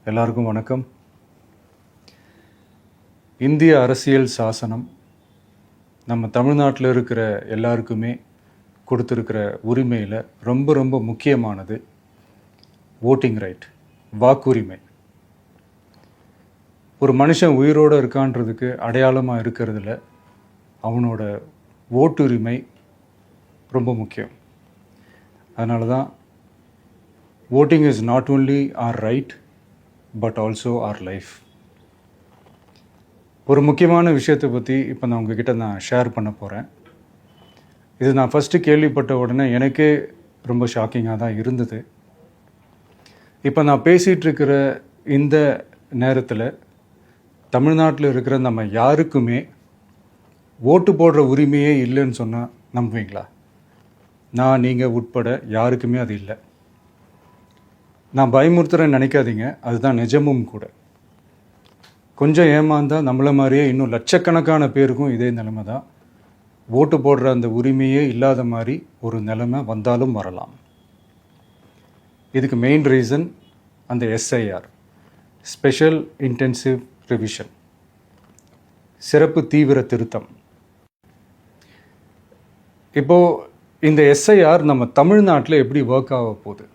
எல்லாருக்கும் வணக்கம். இந்திய அரசியல் சாசனம் நம்ம தமிழ்நாட்டில் இருக்கிற எல்லாருக்குமே கொடுத்துருக்கிற உரிமையில் ரொம்ப ரொம்ப முக்கியமானது ஓட்டிங் ரைட், வாக்குரிமை. ஒரு மனுஷன் உயிரோடு இருக்கான்றதுக்கு அடையாளமாக இருக்கிறதுல அவனோட ஓட்டுரிமை ரொம்ப முக்கியம். அதனால தான் voting is not only our right but also our life. ஒரு முக்கியமான விஷயத்தை பற்றி இப்போ நான் உங்ககிட்ட ஷேர் பண்ண போகிறேன். இது நான் ஃபஸ்ட்டு கேள்விப்பட்ட உடனே எனக்கே ரொம்ப ஷாக்கிங்காக தான் இருந்தது. இப்போ நான் பேசிகிட்டு இருக்கிற இந்த நேரத்தில் தமிழ்நாட்டில் இருக்கிற நம்ம யாருக்குமே ஓட்டு போடுற உரிமையே இல்லைன்னு சொன்னால் நம்புவீங்களா? நான் நீங்கள் உட்பட யாருக்குமே அது இல்லை. நான் பயமுறுத்துறேன்னு நினைக்காதீங்க, அதுதான் நிஜமும் கூட. கொஞ்சம் ஏமாந்தால் நம்மளை மாதிரியே இன்னும் லட்சக்கணக்கான பேருக்கும் இதே நிலைமை தான். ஓட்டு போடுற அந்த உரிமையே இல்லாத மாதிரி ஒரு நிலைமை வந்தாலும் வரலாம். இதுக்கு மெயின் ரீசன் அந்த எஸ்ஐஆர், ஸ்பெஷல் இன்டென்சிவ் ரிவிஷன், சிறப்பு தீவிர திருத்தம். இப்போது இந்த எஸ்ஐஆர் நம்ம தமிழ்நாட்டில் எப்படி ஒர்க் ஆக போகுது?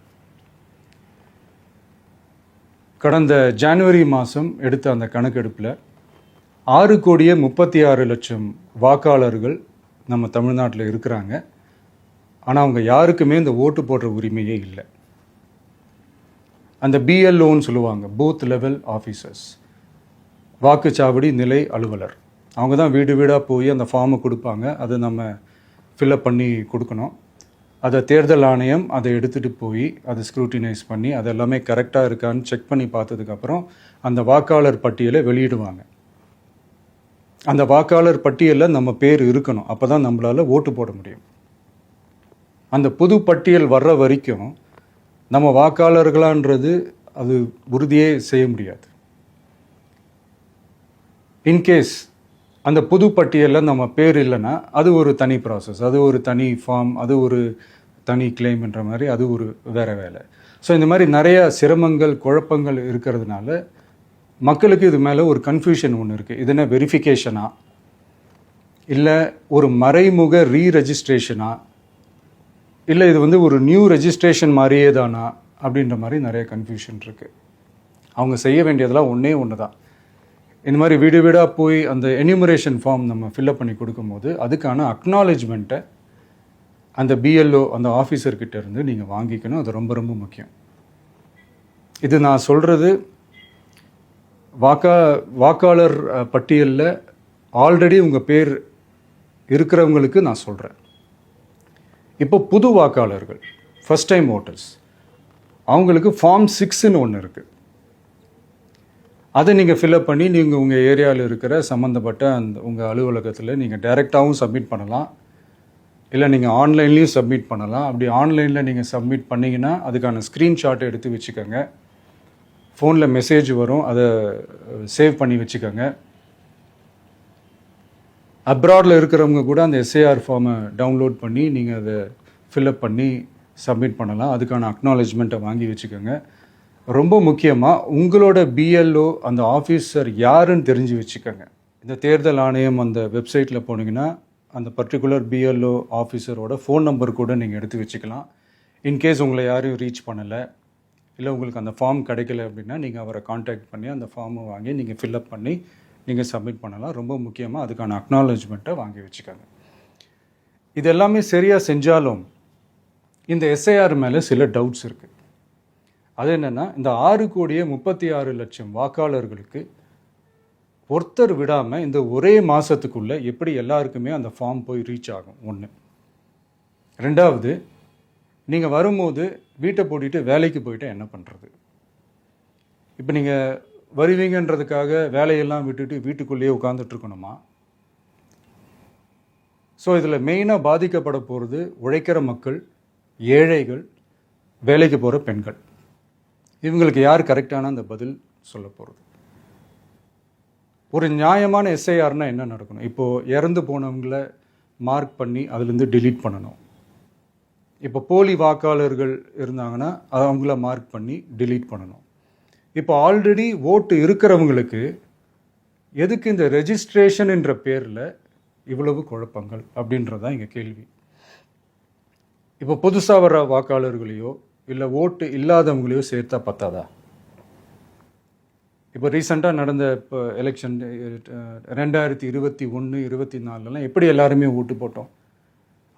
கடந்த ஜனவரி மாதம் எடுத்த அந்த கணக்கெடுப்பில் 6,36,00,000 வாக்காளர்கள் நம்ம தமிழ்நாட்டில் இருக்கிறாங்க. ஆனால் அவங்க யாருக்குமே இந்த ஓட்டு போடுற உரிமையே இல்லை. அந்த பிஎல்ஓன்னு சொல்லுவாங்க, பூத் லெவல் ஆஃபீஸர்ஸ், வாக்குச்சாவடி நிலை அலுவலர். அவங்க தான் வீடு வீடாக போய் அந்த ஃபார்மை கொடுப்பாங்க. அதை நம்ம ஃபில்அப் பண்ணி கொடுக்கணும். அதை தேர்தல் ஆணையம் அதை எடுத்துகிட்டு போய் அதை ஸ்க்ரூட்டினைஸ் பண்ணி அது எல்லாமே கரெக்டாக இருக்கான்னு செக் பண்ணி பார்த்ததுக்கப்புறம் அந்த வாக்காளர் பட்டியலை வெளியிடுவாங்க. அந்த வாக்காளர் பட்டியலில் நம்ம பேர் இருக்கணும், அப்போ தான் நம்மளால் ஓட்டு போட முடியும். அந்த புது பட்டியல் வர்ற வரைக்கும் நம்ம வாக்காளர்களான்றது அது உறுதியே செய்ய முடியாது. இன்கேஸ் அந்த புது பட்டியலில் நம்ம பேர் இல்லைன்னா அது ஒரு தனி ப்ராசஸ், அது ஒரு தனி ஃபார்ம், அது ஒரு தனி கிளைம்ன்ற மாதிரி அது ஒரு வேறு வேலை. ஸோ இந்த மாதிரி நிறையா சிரமங்கள் குழப்பங்கள் இருக்கிறதுனால மக்களுக்கு இது மேலே ஒரு கன்ஃபியூஷன் ஒன்று இருக்குது. இது என்ன வெரிஃபிகேஷனா இல்லை ஒரு மறைமுக ரீரெஜிஸ்ட்ரேஷனா இல்லை இது ஒரு நியூ ரெஜிஸ்ட்ரேஷன் மாதிரியே தானா அப்படின்ற மாதிரி நிறைய கன்ஃபியூஷன் இருக்குது. அவங்க செய்ய வேண்டியதெல்லாம் ஒன்று தான். இந்த மாதிரி வீடு வீடாக போய் அந்த என்யூமரேஷன் ஃபார்ம் நம்ம ஃபில்அப் பண்ணி கொடுக்கும்போது அதுக்கான அக்னாலேஜ்மெண்ட்டை அந்த பிஎல்ஓ அந்த ஆஃபீஸர்கிட்ட இருந்து நீங்கள் வாங்கிக்கணும். அது ரொம்ப ரொம்ப முக்கியம். இது நான் சொல்கிறது வாக்காளர் பட்டியலில் ஆல்ரெடி உங்கள் பேர் இருக்கிறவங்களுக்கு நான் சொல்கிறேன். இப்போ புது வாக்காளர்கள், ஃபஸ்ட் டைம் ஓட்டர்ஸ், அவங்களுக்கு ஃபார்ம் 6ன்னு ஒன்று இருக்குது. அதை நீங்கள் ஃபில்அப் பண்ணி நீங்கள் உங்கள் ஏரியாவில் இருக்கிற சம்மந்தப்பட்ட அந்த உங்கள் அலுவலகத்தில் நீங்கள் டைரெக்டாகவும் சப்மிட் பண்ணலாம், இல்லை நீங்கள் ஆன்லைன்லேயும் சப்மிட் பண்ணலாம். அப்படி ஆன்லைனில் நீங்கள் சப்மிட் பண்ணிங்கன்னா அதுக்கான ஸ்க்ரீன்ஷாட்டை எடுத்து வச்சுக்கோங்க. ஃபோனில் மெசேஜ் வரும், அதை சேவ் பண்ணி வச்சுக்கோங்க. அப்ராடில் இருக்கிறவங்க கூட அந்த எஸ்ஐஆர் ஃபார்மை டவுன்லோட் பண்ணி நீங்கள் அதை ஃபில்அப் பண்ணி சப்மிட் பண்ணலாம். அதுக்கான அக்னாலேஜ்மெண்ட்டை வாங்கி வச்சுக்கோங்க. ரொம்ப முக்கியமாக உங்களோட பிஎல்ஓ அந்த ஆஃபீஸர் யாருன்னு தெரிஞ்சு வச்சுக்கோங்க. இந்த தேர்தல் ஆணையம் அந்த வெப்சைட்டில் போனீங்கன்னா அந்த பர்டிகுலர் பிஎல்ஓ ஆஃபீஸரோட ஃபோன் நம்பர் கூட நீங்கள் எடுத்து வச்சுக்கலாம். இன்கேஸ் உங்களை யாரையும் ரீச் பண்ணலை இல்லை உங்களுக்கு அந்த ஃபார்ம் கிடைக்கல அப்படின்னா நீங்கள் அவரை காண்டாக்ட் பண்ணி அந்த ஃபார்மை வாங்கி நீங்கள் ஃபில்அப் பண்ணி நீங்கள் சப்மிட் பண்ணலாம். ரொம்ப முக்கியமாக அதுக்கான அக்னாலேஜ்மெண்ட்டை வாங்கி வச்சுக்கோங்க. இது எல்லாமே சரியாக செஞ்சாலும் இந்த எஸ்ஐஆர் மேலே சில டவுட்ஸ் இருக்குது. அது என்னென்னா, இந்த 6,36,00,000 வாக்காளர்களுக்கு ஒருத்தர் விடாமல் இந்த ஒரே மாதத்துக்குள்ளே எப்படி எல்லாருக்குமே அந்த ஃபார்ம் போய் ரீச் ஆகும்? ஒன்று. ரெண்டாவது, நீங்கள் வரும்போது வீட்டை பூட்டிட்டு வேலைக்கு போயிட்டு என்ன பண்ணுறது? இப்போ நீங்கள் வருவீங்கன்றதுக்காக வேலையெல்லாம் விட்டுட்டு வீட்டுக்குள்ளேயே உட்காந்துட்ருக்கணுமா? ஸோ இதில் மெயினாக பாதிக்கப்பட போகிறது உழைக்கிற மக்கள், ஏழைகள், வேலைக்கு போகிற பெண்கள். இவங்களுக்கு யார் கரெக்டான அந்த பதில் சொல்ல போகிறது? ஒரு நியாயமான எஸ்ஐஆர்னா என்ன நடக்கணும்? இப்போது இறந்து போனவங்களை மார்க் பண்ணி அதுலேருந்து டிலீட் பண்ணணும். இப்போ போலி வாக்காளர்கள் இருந்தாங்கன்னா அவங்கள மார்க் பண்ணி டிலீட் பண்ணணும். இப்போ ஆல்ரெடி ஓட்டு இருக்கிறவங்களுக்கு எதுக்கு இந்த ரெஜிஸ்ட்ரேஷன் என்ற பேரில் இவ்வளவு குழப்பங்கள் அப்படின்றது தான் எங்கள் கேள்வி. இப்போ புதுசாக வர வாக்காளர்களையோ இல்லை ஓட்டு இல்லாதவங்களையோ சேர்த்தா பத்தாதா? இப்போ ரீசெண்டாக நடந்த இப்போ எலெக்ஷன் 2021, 24 எப்படி எல்லாருமே ஓட்டு போட்டோம்?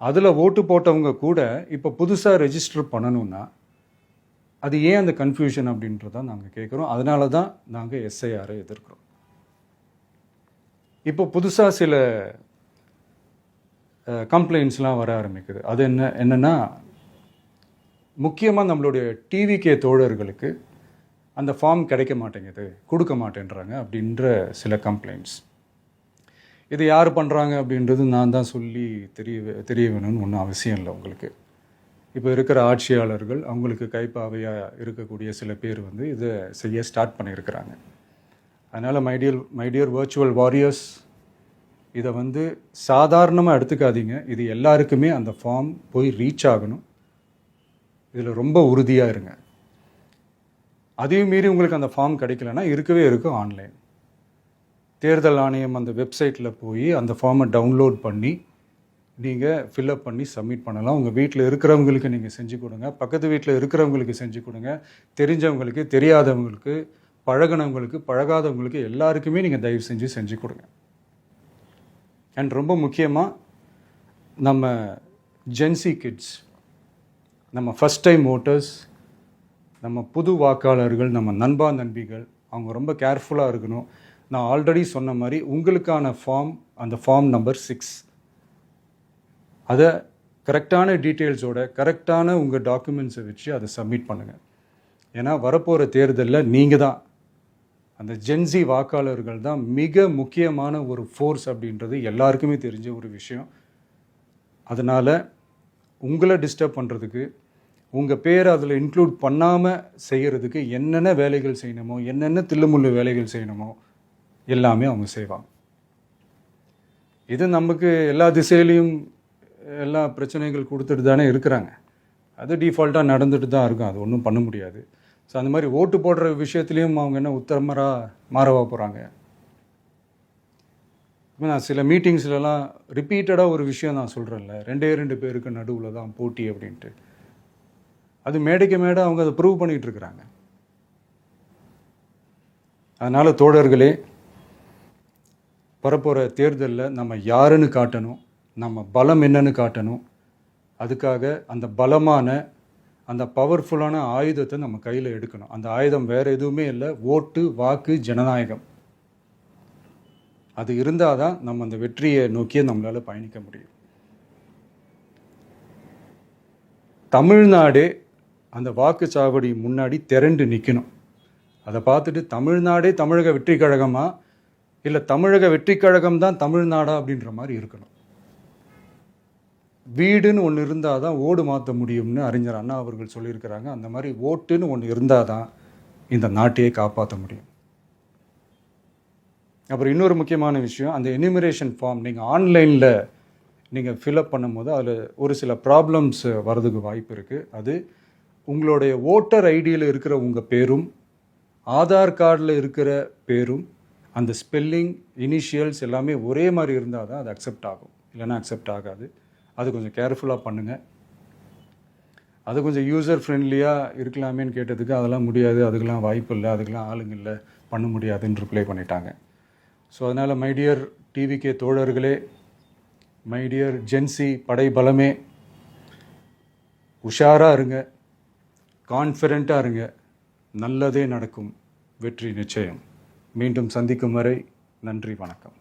அதில் ஓட்டு போட்டவங்க கூட இப்போ புதுசாக ரெஜிஸ்டர் பண்ணணும்னா அது ஏன் அந்த கன்ஃபியூஷன் அப்படின்றத நாங்கள் கேட்குறோம். அதனால தான் நாங்கள் எஸ்ஐஆரை எதிர்க்கிறோம். இப்போ புதுசாக சில கம்ப்ளைண்ட்ஸ்லாம் வர ஆரம்பிக்குது. அது என்னென்னா முக்கியமாக நம்மளுடைய டிவிகே தோழர்களுக்கு அந்த ஃபார்ம் கிடைக்க மாட்டேங்குது, கொடுக்க மாட்டேன்றாங்க அப்படின்ற சில கம்ப்ளைண்ட்ஸ். இது யார் பண்ணுறாங்க அப்படின்றது நான் தான் சொல்லி தெரிய வேணும்னு ஒன்றும் அவசியம் இல்லை உங்களுக்கு. இப்போ இருக்கிற ஆட்சியாளர்கள் அவங்களுக்கு கைப்பாவையாக இருக்கக்கூடிய சில பேர் வந்து இதை செய்ய ஸ்டார்ட் பண்ணியிருக்கிறாங்க. அதனால் மைடியர் வர்ச்சுவல் வாரியர்ஸ், இதை வந்து சாதாரணமாக எடுத்துக்காதீங்க. இது எல்லாருக்குமே அந்த ஃபார்ம் போய் ரீச் ஆகணும். இதில் ரொம்ப உறுதியாக இருங்க. அதையும் மீறி உங்களுக்கு அந்த ஃபார்ம் கிடைக்கலன்னா இருக்கவே இருக்கும் ஆன்லைன். தேர்தல் ஆணையம் அந்த வெப்சைட்டில் போய் அந்த ஃபார்மை டவுன்லோட் பண்ணி நீங்கள் ஃபில்அப் பண்ணி சப்மிட் பண்ணலாம். உங்கள் வீட்டில் இருக்கிறவங்களுக்கு நீங்கள் செஞ்சு கொடுங்க, பக்கத்து வீட்டில் இருக்கிறவங்களுக்கு செஞ்சு கொடுங்க, தெரிஞ்சவங்களுக்கு, தெரியாதவங்களுக்கு, பழகினவங்களுக்கு, பழகாதவங்களுக்கு எல்லாருக்குமே நீங்கள் தயவு செஞ்சு கொடுங்க. அண்ட் ரொம்ப முக்கியமாக நம்ம ஜென்சி கிட்ஸ், நம்ம ஃபஸ்ட் டைம் ஓட்டர்ஸ், நம்ம புது வாக்காளர்கள், நம்ம நண்பா நண்பிகள், அவங்க ரொம்ப கேர்ஃபுல்லாக இருக்கணும். நான் ஆல்ரெடி சொன்ன மாதிரி உங்களுக்கான ஃபார்ம், அந்த ஃபார்ம் நம்பர் 6, அதை கரெக்டான டீட்டெயில்ஸோட கரெக்டான உங்கள் டாக்குமெண்ட்ஸை வச்சு அதை சப்மிட் பண்ணுங்கள். ஏன்னா வரப்போகிற தேர்தலில் நீங்கள் தான், அந்த ஜென்சி வாக்காளர்கள் தான் மிக முக்கியமான ஒரு ஃபோர்ஸ் அப்படின்றது எல்லாருக்குமே தெரிஞ்ச ஒரு விஷயம். அதனால் உங்களை டிஸ்டர்ப் பண்ணுறதுக்கு, உங்கள் பேரை அதில் இன்க்ளூட் பண்ணாமல் செய்கிறதுக்கு என்னென்ன வேலைகள் செய்யணுமோ, என்னென்ன தில்லுமுள்ளு வேலைகள் செய்யணுமோ எல்லாமே அவங்க செய்வாங்க. இது நமக்கு எல்லா திசையிலையும் எல்லா பிரச்சனைகள் கொடுத்துட்டு தானே இருக்கிறாங்க. அது டிஃபால்ட்டாக நடந்துட்டு தான் இருக்கும், அது ஒன்றும் பண்ண முடியாது. ஸோ அந்த மாதிரி ஓட்டு போடுற விஷயத்துலேயும் அவங்க என்ன உத்தரமராக மாறவா போகிறாங்க? இப்போ நான் சில மீட்டிங்ஸ்லலாம் ரிப்பீட்டடாக ஒரு விஷயம் நான் சொல்கிறேன்ல, 2 பேருக்கு நடுவில் தான் போட்டி அப்படின்ட்டு. அது மேடைக்கு மேடை அவங்க அதை ப்ரூவ் பண்ணிகிட்டு இருக்கிறாங்க. அதனால் தோழர்களே, வரப்போகிற தேர்தலில் நம்ம யாருன்னு காட்டணும், நம்ம பலம் என்னன்னு காட்டணும். அதுக்காக அந்த பலமான, அந்த பவர்ஃபுல்லான ஆயுதத்தை நம்ம கையில் எடுக்கணும். அந்த ஆயுதம் வேறு எதுவுமே இல்லை, ஓட்டு, வாக்கு, ஜனநாயகம். அது இருந்தால் தான் நம்ம அந்த வெற்றியை நோக்கியே நம்மளால் பயணிக்க முடியும். தமிழ்நாடே அந்த வாக்குச்சாவடி முன்னாடி திரண்டு நிற்கணும். அதை பார்த்துட்டு தமிழ்நாடே தமிழக வெற்றி கழகமா இல்லை தமிழக வெற்றி கழகம் தான் தமிழ்நாடா அப்படின்ற மாதிரி இருக்கணும். வீடுன்னு ஒன்று இருந்தால் தான் ஓடு மாற்ற முடியும்னு அறிஞர் அண்ணா அவர்கள் சொல்லியிருக்கிறாங்க. அந்த மாதிரி ஓட்டுன்னு ஒன்று இருந்தால் தான் இந்த நாட்டையே காப்பாற்ற முடியும். அப்புறம் இன்னொரு முக்கியமான விஷயம், அந்த எனிமரேஷன் ஃபார்ம் நீங்கள் ஆன்லைனில் நீங்கள் ஃபில்அப் பண்ணும்போது அதில் ஒரு சில ப்ராப்ளம்ஸ் வர்றதுக்கு வாய்ப்பு இருக்குது. அது உங்களுடைய ஓட்டர் ஐடியில் இருக்கிற உங்கள் பேரும் ஆதார் கார்டில் இருக்கிற பேரும் அந்த ஸ்பெல்லிங், இனிஷியல்ஸ் எல்லாமே ஒரே மாதிரி இருந்தால் தான் அது அக்செப்ட் ஆகும், இல்லைன்னா அக்செப்ட் ஆகாது. அது கொஞ்சம் கேர்ஃபுல்லாக பண்ணுங்கள். அது கொஞ்சம் யூசர் ஃப்ரெண்ட்லியாக இருக்கலாமேன்னு கேட்டதுக்கு அதெல்லாம் முடியாது, அதுக்கெல்லாம் வாய்ப்பு இல்லை, அதுக்கெல்லாம் ஆளுங்க இல்லை, பண்ண முடியாதுன்னு ரிப்ளை பண்ணிட்டாங்க. ஸோ அதனால் மைடியர் டிவிகே தோழர்களே, மைடியர் ஜென்சி படை பலமே, உஷாராக இருங்க, கான்ஃபிடெண்ட்டாக இருங்க, நல்லதே நடக்கும், வெற்றி நிச்சயம். மீண்டும் சந்திக்கும் வரை நன்றி, வணக்கம்.